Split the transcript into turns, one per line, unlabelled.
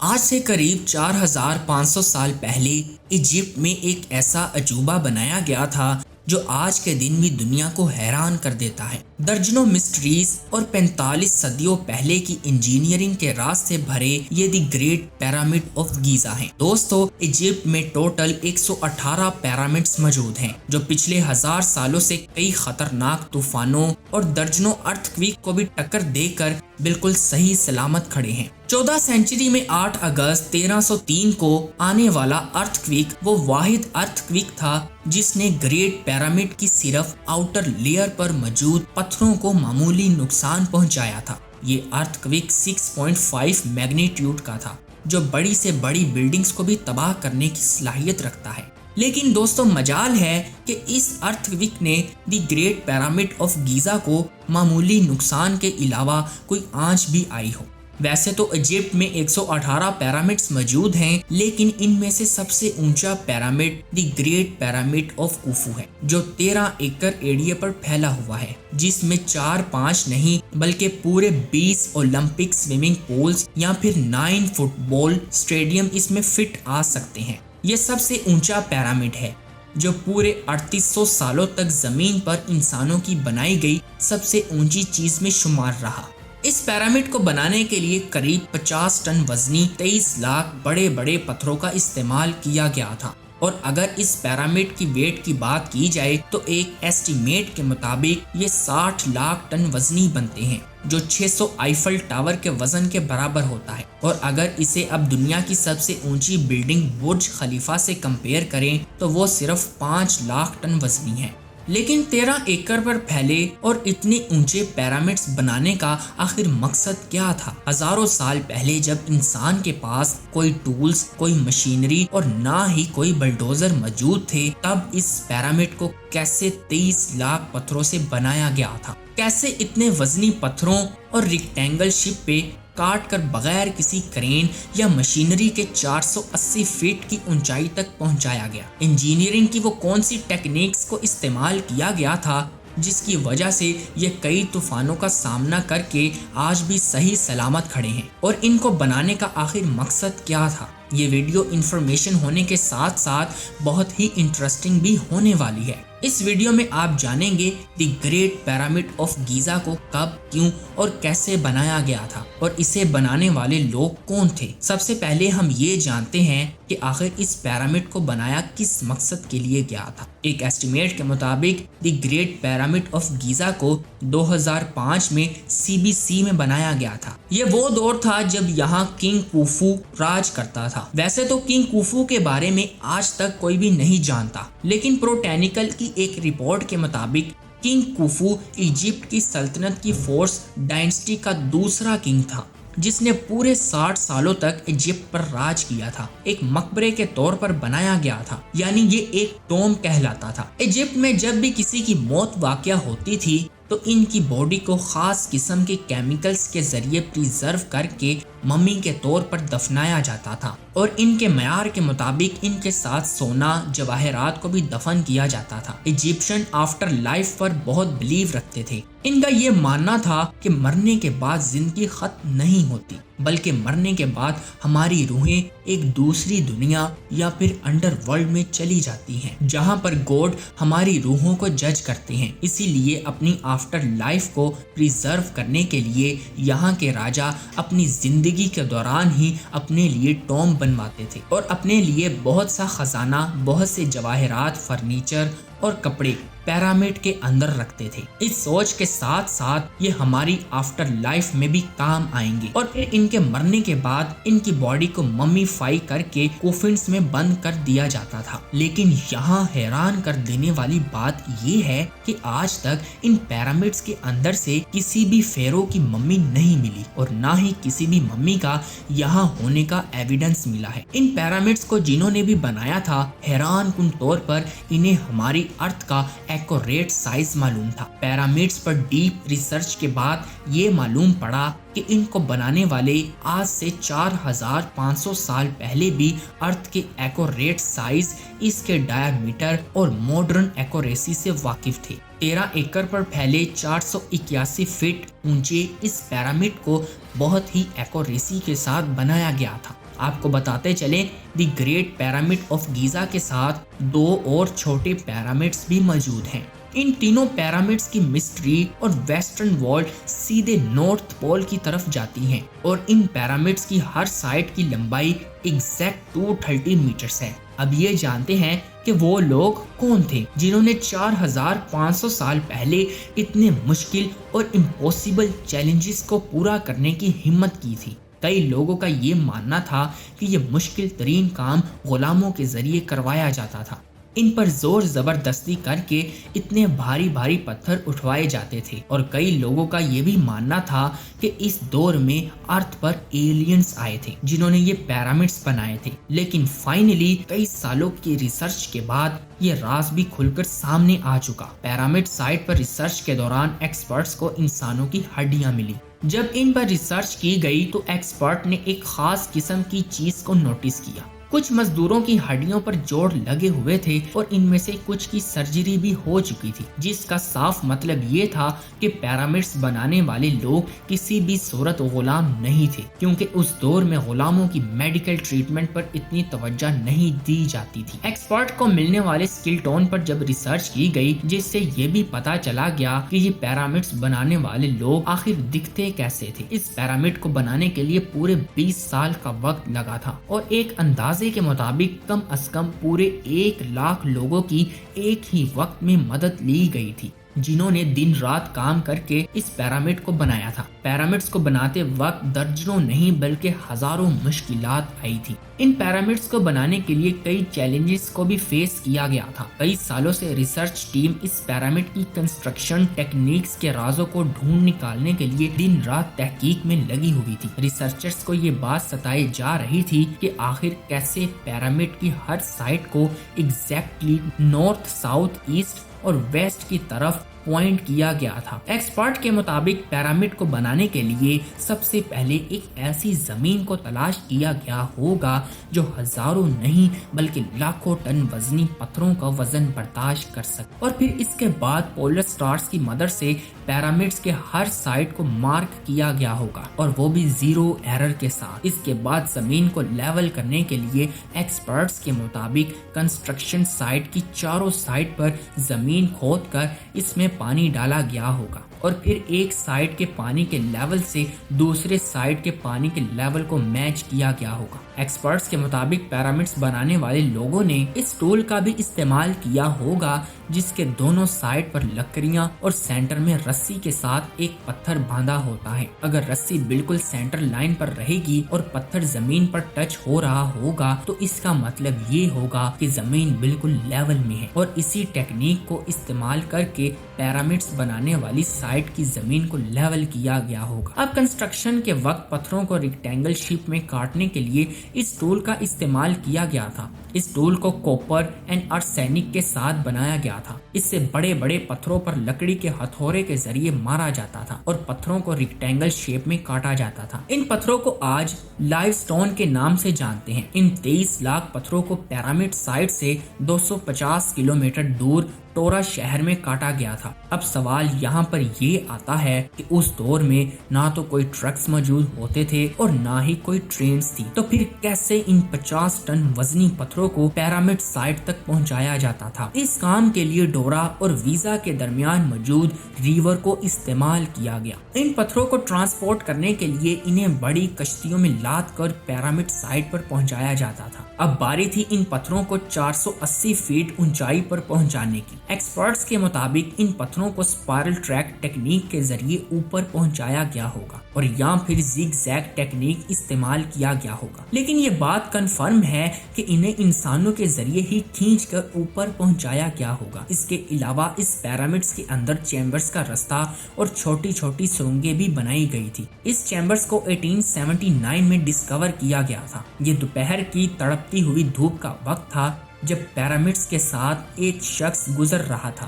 آج سے قریب 4500 سال پہلے ایجپٹ میں ایک ایسا عجوبہ بنایا گیا تھا جو آج کے دن بھی دنیا کو حیران کر دیتا ہے۔ درجنوں مسٹریز اور 45 صدیوں پہلے کی انجینئرنگ کے راز سے بھرے یہ دی گریٹ پیرامڈ آف گیزا ہیں۔ دوستو، ایجپٹ میں ٹوٹل 118 پیرامڈز موجود ہیں جو پچھلے 1000 سالوں سے کئی خطرناک طوفانوں اور درجنوں ارتھکویک کو بھی ٹکر دے کر بالکل صحیح سلامت کھڑے ہیں۔ 14 سینچری میں 8 اگست 1303 کو آنے والا ارتھکویک وہ واحد ارتھکویک تھا جس نے گریٹ پیرامڈ کی صرف آؤٹر لیئر پر موجود پتھروں کو معمولی نقصان پہنچایا تھا۔ یہ ارتھکویک 6.5 میگنیٹیوڈ کا تھا جو بڑی سے بڑی بلڈنگز کو بھی تباہ کرنے کی صلاحیت رکھتا ہے۔ لیکن دوستو، مجال ہے کہ اس ارتھکویک نے دی گریٹ پیرامڈ آف گیزا کو معمولی نقصان کے علاوہ کوئی آنچ بھی آئی ہو۔ ویسے تو ایجپٹ میں 118 پیرامڈز موجود ہیں، لیکن ان میں سے سب سے اونچا pyramid the great pyramid of Khufu ہے جو 13 ایکڑ ایریا پر پھیلا ہوا ہے، جس میں 4-5 نہیں بلکہ پورے 20 اولمپک سوئمنگ پولز یا پھر 9 فٹ بال اسٹیڈیم اس میں فٹ آ سکتے ہیں۔ یہ سب سے اونچا پیرامڈ ہے جو پورے 3800 سالوں تک زمین پر انسانوں کی بنائی گئی سب سے اونچی چیز میں شمار رہا۔ اس پیرامڈ کو بنانے کے لیے قریب 50 ٹن وزنی 23 لاکھ بڑے بڑے پتھروں کا استعمال کیا گیا تھا، اور اگر اس پیرامڈ کی ویٹ کی بات کی جائے تو ایک ایسٹیمیٹ کے مطابق یہ 60 لاکھ ٹن وزنی بنتے ہیں جو 600 آئیفل ٹاور کے وزن کے برابر ہوتا ہے۔ اور اگر اسے اب دنیا کی سب سے اونچی بلڈنگ برج خلیفہ سے کمپیئر کریں تو وہ صرف 5 لاکھ ٹن وزنی ہے۔ لیکن 13 ایکڑ پر پھیلے اور اتنے اونچے پیرامڈز بنانے کا آخر مقصد کیا تھا؟ ہزاروں سال پہلے جب انسان کے پاس کوئی ٹولز، کوئی مشینری اور نہ ہی کوئی بلڈوزر موجود تھے، تب اس پیرامڈ کو کیسے 23 لاکھ پتھروں سے بنایا گیا تھا؟ کیسے اتنے وزنی پتھروں اور ریکٹینگل شپ پہ کاٹ کر بغیر کسی کرین یا مشینری کے 480 فٹ کی اونچائی تک پہنچایا گیا؟ انجینئرنگ کی وہ کون سی ٹیکنیکس کو استعمال کیا گیا تھا جس کی وجہ سے یہ کئی طوفانوں کا سامنا کر کے آج بھی صحیح سلامت کھڑے ہیں؟ اور ان کو بنانے کا آخر مقصد کیا تھا؟ یہ ویڈیو انفارمیشن ہونے کے ساتھ ساتھ بہت ہی انٹرسٹنگ بھی ہونے والی ہے۔ اس ویڈیو میں آپ جانیں گے دی گریٹ پیرامڈ آف گیزا کو کب، کیوں اور کیسے بنایا گیا تھا، اور اسے بنانے والے لوگ کون تھے۔ سب سے پہلے ہم یہ جانتے ہیں کہ آخر اس پیرامڈ کو بنایا کس مقصد کے لیے گیا تھا۔ ایک ایسٹیمیٹ کے مطابق دی گریٹ پیرامڈ آف گیزا کو 2005 میں CBC میں بنایا گیا تھا۔ یہ وہ دور تھا جب یہاں کنگ خوفو راج کرتا تھا۔ ویسے تو کنگ خوفو کے بارے میں آج تک کوئی بھی نہیں جانتا، لیکن پروٹینیکل کی ایک رپورٹ کے مطابق کنگ خوفو ایجپٹ کی سلطنت کی فورس ڈائنسٹی کا دوسرا کنگ تھا جس نے پورے 60 سالوں تک ایجپٹ پر راج کیا تھا۔ ایک مقبرے کے طور پر بنایا گیا تھا، یعنی یہ ایک ٹوم کہلاتا تھا۔ ایجپٹ میں جب بھی کسی کی موت واقع ہوتی تھی تو ان کی باڈی کو خاص قسم کے کیمیکلز کے ذریعے پریزرو کر کے ممی کے طور پر دفنایا جاتا تھا، اور ان کے معیار کے مطابق ان کے ساتھ سونا، جواہرات کو بھی دفن کیا جاتا تھا۔ ایجپشن آفٹر لائف پر بہت بلیو رکھتے تھے۔ ان کا یہ ماننا تھا کہ مرنے کے بعد زندگی ختم نہیں ہوتی، بلکہ مرنے کے بعد ہماری روحیں ایک دوسری دنیا یا پھر انڈر ورلڈ میں چلی جاتی ہیں جہاں پر گوڈ ہماری روحوں کو جج کرتے ہیں۔ اسی لیے اپنی آفٹر لائف کو پریزرو کرنے کے لیے یہاں کے راجا اپنی زندگی کے دوران ہی اپنے لیے ٹوم بنواتے تھے اور اپنے لیے بہت سا خزانہ، بہت سے جواہرات، فرنیچر اور کپڑے پیرامڈ کے اندر رکھتے تھے۔ اس سوچ کے ساتھ ساتھ یہ ہماری آفٹر لائف میں بھی کام آئیں گے، اور پھر ان کے مرنے کے بعد ان کی باڈی کو ممیفائی کر کے کوفنز میں بند کر دیا جاتا تھا۔ لیکن یہاں حیران کر دینے والی بات یہ ہے کہ آج تک ان پیرامڈز کے اندر سے کسی بھی فیرو کی ممی نہیں ملی، اور نہ ہی کسی بھی ممی کا یہاں ہونے کا ایویڈنس ملا ہے۔ ان پیرامڈز کو جنہوں نے بھی بنایا تھا، حیران کن طور پر انہیں ہماری ارتھ کا ایکوریٹ سائز معلوم تھا۔ پیرامڈز پر ڈیپ ریسرچ کے بعد یہ معلوم پڑا کہ ان کو بنانے والے آج سے 4500 سال پہلے بھی ارتھ کے ایکوریٹ سائز، اس کے ڈائیمیٹر اور ماڈرن ایکوریسی سے واقف تھے۔ 13 ایکڑ پر پھیلے 481 فٹ اونچے اس پیرامڈ کو بہت ہی ایکوریسی کے ساتھ بنایا گیا تھا۔ آپ کو بتاتے چلیں دی گریٹ پیرامڈ آف گیزا کے ساتھ 2 اور چھوٹے پیرامڈز بھی موجود ہیں۔ ان تینوں پیرامڈز کی مسٹری اور ویسٹرن وال سیدھے نارتھ پول کی طرف جاتی ہیں اور ان پیرامڈز کی ہر سائڈ کی لمبائی ایگزیکٹ 230 میٹرز ہے۔ اب یہ جانتے ہیں کہ وہ لوگ کون تھے جنہوں نے 4500 سال پہلے اتنے مشکل اور امپوسیبل چیلنجز کو پورا کرنے کی ہمت کی تھی۔ کئی لوگوں کا یہ ماننا تھا کہ یہ مشکل ترین کام غلاموں کے ذریعے کروایا جاتا تھا۔ ان پر زور زبردستی کر کے اتنے بھاری بھاری پتھر اٹھوائے جاتے تھے، اور کئی لوگوں کا یہ بھی ماننا تھا کہ اس دور میں ارتھ پر ایلینز آئے تھے جنہوں نے یہ پیرامڈز بنائے تھے۔ لیکن فائنلی کئی سالوں کی ریسرچ کے بعد یہ راز بھی کھل کر سامنے آ چکا۔ پیرامڈ سائٹ پر ریسرچ کے دوران ایکسپرٹس کو انسانوں کی ہڈیاں ملی۔ جب ان پر ریسرچ کی گئی تو ایکسپرٹ نے ایک خاص قسم کی چیز کو نوٹس کیا۔ کچھ مزدوروں کی ہڈیوں پر جوڑ لگے ہوئے تھے اور ان میں سے کچھ کی سرجری بھی ہو چکی تھی، جس کا صاف مطلب یہ تھا کہ پیرامڈز بنانے والے لوگ کسی بھی صورت غلام نہیں تھے، کیونکہ اس دور میں غلاموں کی میڈیکل ٹریٹمنٹ پر اتنی توجہ نہیں دی جاتی تھی۔ ایکسپرٹ کو ملنے والے سکیلٹون پر جب ریسرچ کی گئی، جس سے یہ بھی پتا چلا گیا کہ یہ پیرامڈز بنانے والے لوگ آخر دکھتے کیسے تھے۔ اس پیرامڈ کو بنانے کے لیے پورے 20 سال کا وقت لگا تھا، اور ایک اندازے کے مطابق کم از کم پورے 1,00,000 لوگوں کی ایک ہی وقت میں مدد لی گئی تھی، جنہوں نے دن رات کام کر کے اس پیرامڈ کو بنایا تھا۔ پیرامڈز کو بناتے وقت درجنوں نہیں بلکہ ہزاروں مشکلات آئی تھی۔ ان پیرامڈز کو بنانے کے لیے کئی چیلنجز کو بھی فیس کیا گیا تھا۔ کئی سالوں سے ریسرچ ٹیم اس پیرامڈ کی کنسٹرکشن ٹیکنیکس کے رازوں کو ڈھونڈ نکالنے کے لیے دن رات تحقیق میں لگی ہوئی تھی۔ ریسرچرز کو یہ بات ستائی جا رہی تھی کہ آخر کیسے پیرامڈ کی ہر سائٹ کو ایگزیکٹلی نارتھ، ساؤتھ، ایسٹ اور ویسٹ کی طرف پوائنٹ کیا گیا تھا۔ ایکسپرٹ کے مطابق پیرامڈ کو بنانے کے لیے سب سے پہلے ایک ایسی زمین کو تلاش کیا گیا ہوگا جو ہزاروں نہیں بلکہ لاکھوں ٹن وزنی پتھروں کا وزن برداشت کر سکے، اور پھر اس کے بعد پولر سٹارز کی مدد سے پیرامڈز کے ہر سائٹ کو مارک کیا گیا ہوگا، اور وہ بھی 0 ایرر کے ساتھ۔ اس کے بعد زمین کو لیول کرنے کے لیے ایکسپرٹس کے مطابق کنسٹرکشن سائٹ کی چاروں سائٹ پر زمین کھود کر اس میں پانی ڈالا گیا ہوگا، اور پھر ایک سائٹ کے پانی کے لیول سے دوسرے سائٹ کے پانی کے لیول کو میچ کیا گیا ہوگا۔ ایکسپرٹس کے مطابق پیرامڈز بنانے والے لوگوں نے اس ٹول کا بھی استعمال کیا ہوگا جس کے دونوں سائٹ پر لکڑیاں اور سینٹر میں رسی کے ساتھ ایک پتھر باندھا ہوتا ہے۔ اگر رسی بالکل سینٹر لائن پر رہے گی اور پتھر زمین پر ٹچ ہو رہا ہوگا تو اس کا مطلب یہ ہوگا کہ زمین بالکل لیول میں ہے، اور اسی ٹیکنیک کو استعمال کر کے پیرامڈز بنانے والی سائٹ کی زمین کو لیول کیا گیا ہوگا۔ اب کنسٹرکشن کے وقت پتھروں کو ریکٹینگل شیپ میں کاٹنے کے لیے اس ٹول کا استعمال کیا گیا تھا۔ اس ٹول کو کوپر اینڈ آرسینک کے ساتھ بنایا گیا تھا۔ اس سے بڑے بڑے پتھروں پر لکڑی کے ہتھوڑے کے ذریعے مارا جاتا تھا اور پتھروں کو ریکٹینگل شیپ میں کاٹا جاتا تھا۔ ان پتھروں کو آج لائیو سٹون کے نام سے جانتے ہیں۔ ان 23 لاکھ پتھروں کو پیرامڈ سائٹ سے 250 کلومیٹر دور ٹورا شہر میں کاٹا گیا تھا۔ اب سوال یہاں پر یہ آتا ہے کہ اس دور میں نہ تو کوئی ٹرکس موجود ہوتے تھے اور نہ ہی کوئی ٹرینز تھی، تو پھر کیسے ان 50 ٹن وزنی پتھروں کو پیرامڈ سائٹ تک پہنچایا جاتا تھا؟ اس کام کے لیے ڈورا اور ویزا کے درمیان موجود ریور کو استعمال کیا گیا۔ ان پتھروں کو ٹرانسپورٹ کرنے کے لیے انہیں بڑی کشتیوں میں لاد کر پیرامڈ سائٹ پر پہنچایا جاتا تھا۔ اب باری تھی ان پتھروں کو 480 فیٹ اونچائی پر پہنچانے کی۔ ایکسپرٹس کے مطابق ان پتھروں کو اسپائرل ٹریک ٹیکنیک کے ذریعے اوپر پہنچایا گیا ہوگا اور یا پھر زیگ زیگ ٹیکنیک استعمال کیا گیا ہوگا، لیکن یہ بات کنفرم ہے کہ انہیں انسانوں کے ذریعے ہی کھینچ کر اوپر پہنچایا گیا ہوگا۔ اس کے علاوہ اس پیرامڈز کے اندر چیمبرز کا رستہ اور چھوٹی چھوٹی سرنگیں بھی بنائی گئی تھی۔ اس چیمبرز کو 1879 میں ڈسکور کیا گیا تھا۔ یہ دوپہر کی تڑپتی ہوئی دھوپ کا وقت تھا جب پیرامڈز کے ساتھ ایک شخص گزر رہا تھا۔